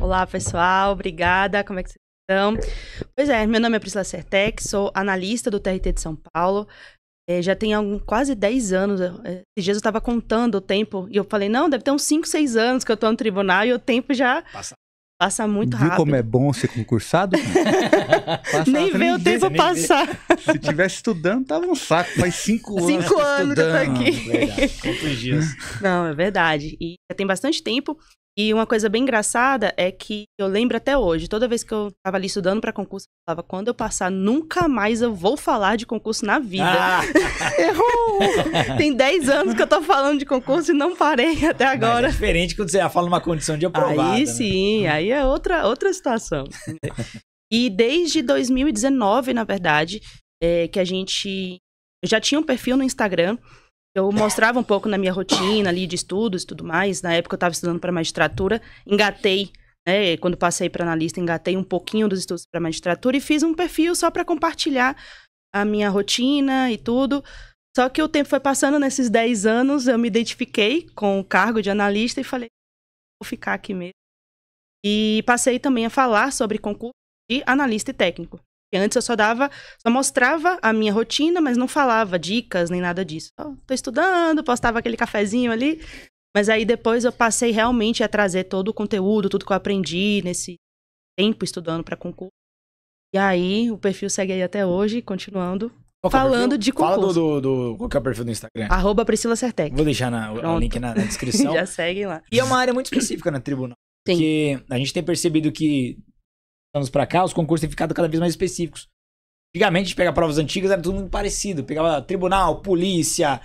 Olá, pessoal. Obrigada. Como é que vocês estão? Pois é, meu nome é Priscila Sertec, sou analista do TRT de São Paulo. Já tem quase 10 anos. Esses dias eu estava contando o tempo e eu falei, não, deve ter uns 5, 6 anos que eu estou no tribunal e o tempo já passa muito rápido. Viu como é bom ser concursado? Nem vê o tempo passar. Se tivesse estudando, tava um saco. Faz 5 anos. 5 anos que eu tô aqui. Verdade. Quantos dias? Não, é verdade. E já tem bastante tempo. E uma coisa bem engraçada é que eu lembro até hoje, toda vez que eu tava ali estudando para concurso, eu falava, quando eu passar, nunca mais eu vou falar de concurso na vida. Errou! Tem 10 anos que eu tô falando de concurso e não parei até agora. Mas é diferente quando você já fala numa condição de aprovado. Aí sim, aí é outra situação. E desde 2019, na verdade, que eu já tinha um perfil no Instagram. Eu mostrava um pouco na minha rotina ali de estudos e tudo mais. Na época eu estava estudando para magistratura, engatei, né? Quando passei para analista, engatei um pouquinho dos estudos para magistratura e fiz um perfil só para compartilhar a minha rotina e tudo. Só que o tempo foi passando, nesses 10 anos, eu me identifiquei com o cargo de analista e falei, vou ficar aqui mesmo. E passei também a falar sobre concurso de analista e técnico. Antes eu só mostrava a minha rotina, mas não falava dicas nem nada disso. Tô estudando, postava aquele cafezinho ali. Mas aí depois eu passei realmente a trazer todo o conteúdo, tudo que eu aprendi nesse tempo estudando para concurso. E aí o perfil segue aí até hoje, continuando falando de concurso. Fala qual que é o perfil do Instagram? @Priscila Sertec. Vou deixar o link na descrição. Já seguem lá. E é uma área muito específica no tribunal. Sim. Porque a gente tem percebido que anos pra cá, os concursos têm ficado cada vez mais específicos. Antigamente, a gente pega provas antigas, era tudo muito parecido. Pegava tribunal, polícia,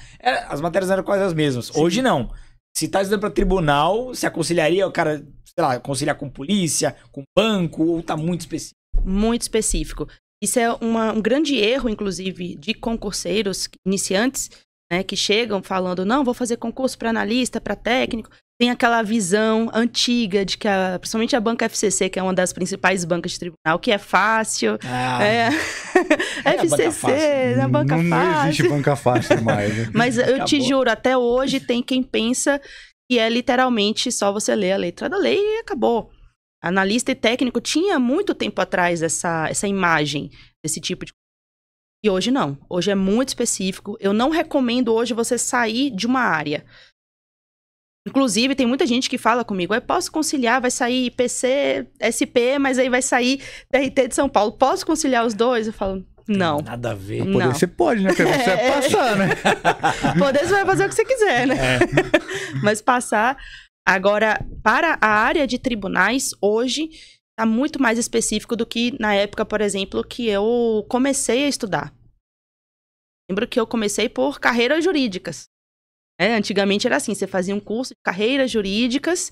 as matérias eram quase as mesmas. Sim. Hoje, não. Se tá estudando pra tribunal, se aconselharia o cara, sei lá, conciliar com polícia, com banco, ou tá muito específico? Muito específico. Isso é um grande erro, inclusive, de concurseiros iniciantes, né, que chegam falando, não, vou fazer concurso para analista, para técnico. Tem aquela visão antiga de que, principalmente a banca FCC, que é uma das principais bancas de tribunal, que é fácil. FCC, a banca fácil. Não existe banca fácil mais. Né? Mas eu te juro, até hoje tem quem pensa que é literalmente só você ler a letra da lei e acabou. Analista e técnico tinha muito tempo atrás essa imagem desse tipo de coisa. E hoje não. Hoje é muito específico. Eu não recomendo hoje você sair de uma área. Inclusive, tem muita gente que fala comigo, eu posso conciliar, vai sair IPC, SP, mas aí vai sair TRT de São Paulo. Posso conciliar os dois? Eu falo, não. Nada a ver. Poder você pode, né? Porque você vai passar, né? Poder você vai fazer o que você quiser, né? Mas passar. Agora, para a área de tribunais, hoje, está muito mais específico do que na época, por exemplo, que eu comecei a estudar. Lembro que eu comecei por carreiras jurídicas. Antigamente era assim, você fazia um curso de carreiras jurídicas,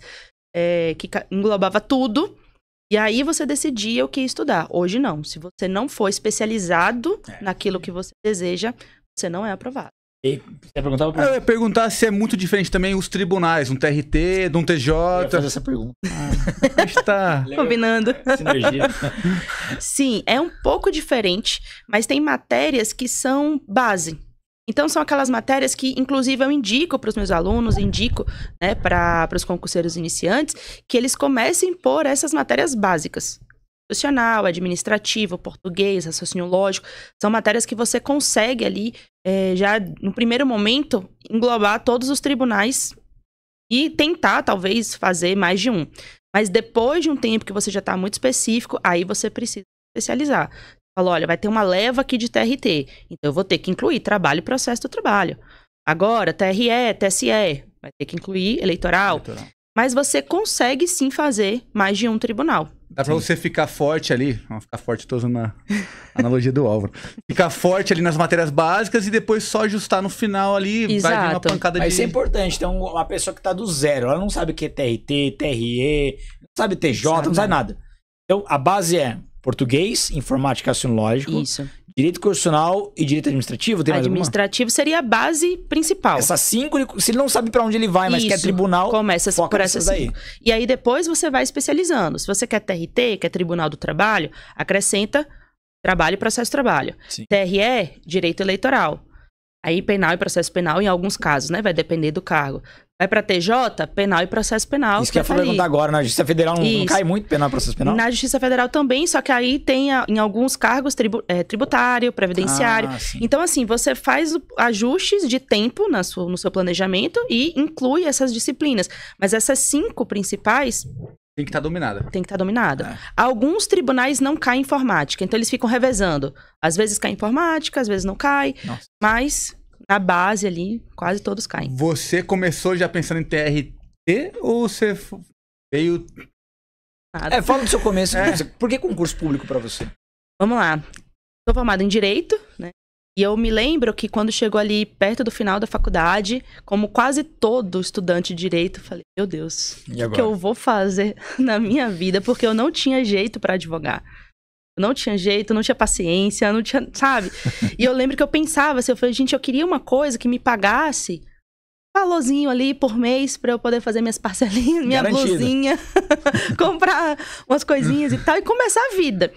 que englobava tudo, e aí você decidia o que estudar. Hoje não, se você não for especializado naquilo que você deseja, você não é aprovado. E você perguntava eu ia perguntar se é muito diferente também os tribunais, um TRT, de um TJ. Eu ia fazer essa pergunta. A gente tá combinando. Sinergia. Sim, é um pouco diferente, mas tem matérias que são base. Então, são aquelas matérias que, inclusive, eu indico para os meus alunos, indico, né, para os concurseiros iniciantes, que eles comecem por essas matérias básicas. Constitucional, administrativo, português, raciocínio lógico. São matérias que você consegue ali, já no primeiro momento, englobar todos os tribunais e tentar, talvez, fazer mais de um. Mas depois de um tempo que você já está muito específico, aí você precisa especializar. Falou, olha, vai ter uma leva aqui de TRT, então eu vou ter que incluir trabalho e processo do trabalho. Agora, TRE, TSE, vai ter que incluir eleitoral. Mas você consegue sim fazer mais de um tribunal. Dá pra você ficar forte ali, vamos ficar forte, tô usando a analogia do Álvaro. Ficar forte ali nas matérias básicas e depois só ajustar no final ali, Exato. Vai vir uma pancada Mas isso é importante, então uma pessoa que tá do zero, ela não sabe o que é TRT, TRE, não sabe TJ, não sabe nada. Então a base é português, informática, raciocínio lógico, Isso. Direito constitucional e direito administrativo, tem mais administrativo seria a base principal. Essas 5, se ele não sabe pra onde ele vai, mas quer tribunal, começa foca por essas 5. E aí depois você vai especializando. Se você quer TRT, quer Tribunal do Trabalho, acrescenta trabalho e processo de trabalho. Sim. TRE, direito eleitoral. Aí penal e processo penal em alguns casos, né? Vai depender do cargo. Vai pra TJ, penal e processo penal. Isso que eu ia perguntar agora, na Justiça Federal não cai muito penal e processo penal? Na Justiça Federal também, só que aí tem em alguns cargos tributário, previdenciário. Então, assim, você faz ajustes de tempo no seu planejamento e inclui essas disciplinas. Mas essas 5 principais... Tem que estar dominada. Tem que estar dominada. Alguns tribunais não caem informática, então eles ficam revezando. Às vezes cai informática, às vezes não cai, mas... Na base ali, quase todos caem. Você começou já pensando em TRT ou você veio... Fala do seu começo. Por que concurso público pra você? Vamos lá. Sou formada em Direito, né? E eu me lembro que quando chegou ali perto do final da faculdade, como quase todo estudante de Direito, falei, meu Deus, o que eu vou fazer na minha vida? Porque eu não tinha jeito pra advogar. Não tinha jeito, não tinha paciência, não tinha, sabe? E eu lembro que eu pensava assim, eu falei, gente, eu queria uma coisa que me pagasse um valorzinho ali por mês pra eu poder fazer minhas parcelinhas, minha blusinha, comprar umas coisinhas e tal, e começar a vida.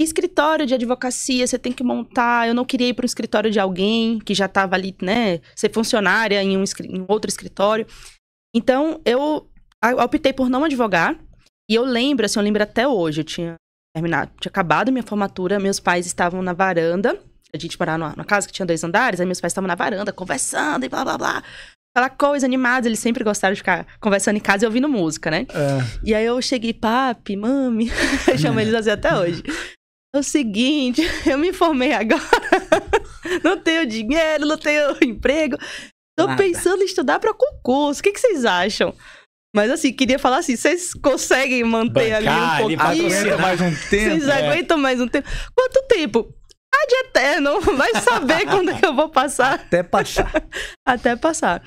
Escritório de advocacia, você tem que montar, eu não queria ir para um escritório de alguém que já tava ali, né, ser funcionária em outro escritório. Então, eu optei por não advogar, e eu lembro até hoje, eu tinha acabado minha formatura, meus pais estavam na varanda, a gente morava numa casa que tinha 2 andares, aí meus pais estavam na varanda conversando e blá blá blá, aquela coisa animada, eles sempre gostaram de ficar conversando em casa e ouvindo música, né? E aí eu cheguei, papi, mami, eu chamo eles assim até hoje. É o seguinte, eu me formei agora, não tenho dinheiro, não tenho emprego, tô pensando em estudar para concurso, o que vocês acham? Mas assim, queria falar assim, vocês conseguem manter ali um pouquinho? Aguenta mais um tempo? Vocês aguentam mais um tempo? Quanto tempo? De eterno, vai saber quando é que eu vou passar. Até passar. Até passar.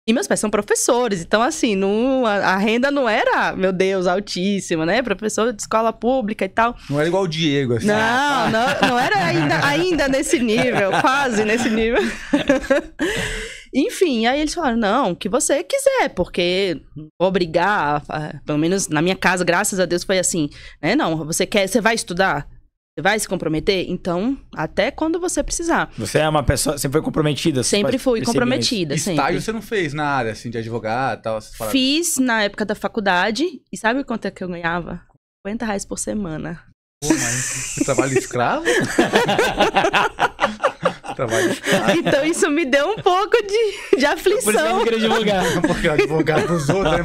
E meus pais são professores, então assim, a renda não era, meu Deus, altíssima, né? Professor de escola pública e tal. Não era igual o Diego, assim. Não era ainda nesse nível, quase nesse nível. Enfim, aí eles falaram, não, o que você quiser, porque obrigar, pelo menos na minha casa, graças a Deus, foi assim, né? Não, você vai estudar? Você vai se comprometer? Então, até quando você precisar. Você é uma pessoa, sempre foi comprometida? Sempre fui comprometida, sempre. Estágio você não fez na área, assim, de advogado e tal? Fiz na época da faculdade, e sabe quanto é que eu ganhava? R$50 por semana. Pô, mas você trabalha escravo? Trabalho escravo. Então isso me deu um pouco de aflição. Por isso que eu não queria advogar. Porque advogado dos outros, né,